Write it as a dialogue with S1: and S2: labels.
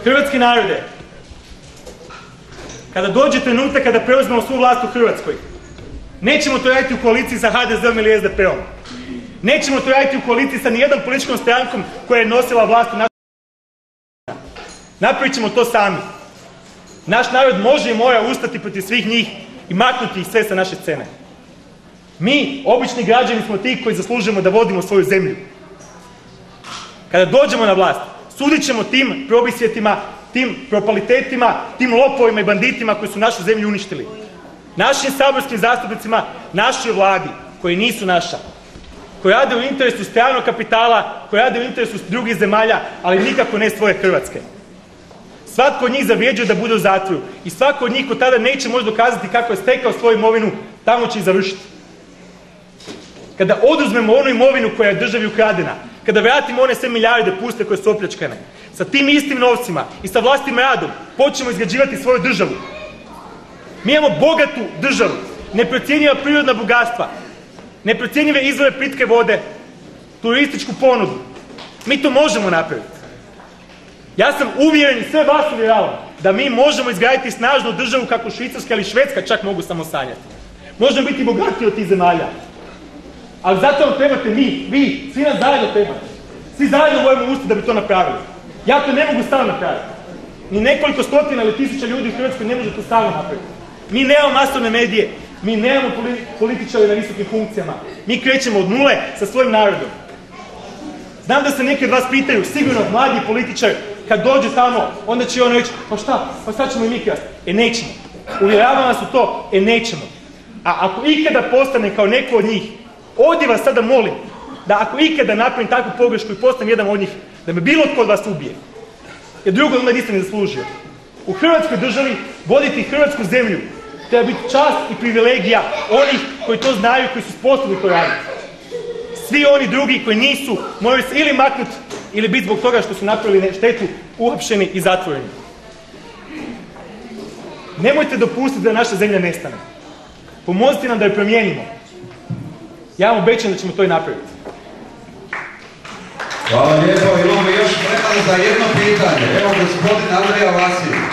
S1: Hrvatski narode, kada dođe trenutak kada preuzmemo svu vlast u Hrvatskoj, nećemo to raditi u koaliciji sa HDZ-om ili SDP-om. Nećemo to raditi u koaliciji sa nijednom političkom strankom koja je nosila vlast u našoj državi. Napravit ćemo to sami. Naš narod može i mora ustati protiv svih njih i maknuti ih sve sa naše scene. Mi, obični građani, smo ti koji zaslužujemo da vodimo svoju zemlju. Kada dođemo na vlast, sudit ćemo tim probisvjetima, tim propalitetima, tim lopovima i banditima koji su našu zemlju uništili. Našim saborskim zastupnicima, našoj vladi, koji nisu naša, koji rade u interesu stranog kapitala, koji rade u interesu drugih zemalja, ali nikako ne svoje Hrvatske. Svatko od njih zavređuje da bude u zatvoru i svako od njih ko tada neće moći dokazati kako je stekao svoju imovinu, tamo će i završiti. Kada oduzmemo onu imovinu koja je državi ukradena, kada vratimo one sve milijarde puste koje su opljačkane, sa tim istim novcima i sa vlastitim radom počnemo izgrađivati svoju državu. Mi imamo bogatu državu, neprocjenjiva prirodna bogatstva, neprocjenjive izvore pitke vode, turističku ponudu. Mi to možemo napraviti. Ja sam uvjeren i sve vas uvjeravam da mi možemo izgraditi snažnu državu kako Švicarska ili Švedska čak mogu samo sanjati. Možemo biti bogatiji od tih zemalja. Ali zato vam trebate vi, svi nas zajedno trebate. Svi zajedno moramo ustati da bi to napravili. Ja to ne mogu stalno napraviti. Ni nekoliko stotina ili tisuća ljudi u Hrvatskoj ne može to stalno napraviti. Mi nemamo masovne medije, mi nemamo političare na visokim funkcijama. Mi krećemo od nule sa svojim narodom. Znam da se neki od vas pitaju, sigurno mladi političar, kad dođe tamo, onda će on reći, pa šta ćemo i mi krasti? Nećemo. Uvjeravam vas u to, nećemo. A ako ikada postane kao neko od njih, ovdje vas sada molim, da ako ikada napravim takvu pogrešku i postanem jedan od njih, da me bilo tko od vas ubije. Jer drugo onda niste ne zaslužio. U Hrvatskoj državi voditi Hrvatsku zemlju treba biti čast i privilegija onih koji to znaju i koji su sposobni to raditi. Svi oni drugi koji nisu, moraju se ili maknuti ili biti zbog toga što su napravili štetu, uhapšeni i zatvoreni. Nemojte dopustiti da naša zemlja nestane. Pomozite nam da je promijenimo. Ja vam obećam da ćemo to i napraviti.
S2: Hvala lijepo, imamo još vremena za jedno pitanje. Evo gospodin Andrija Vasilj.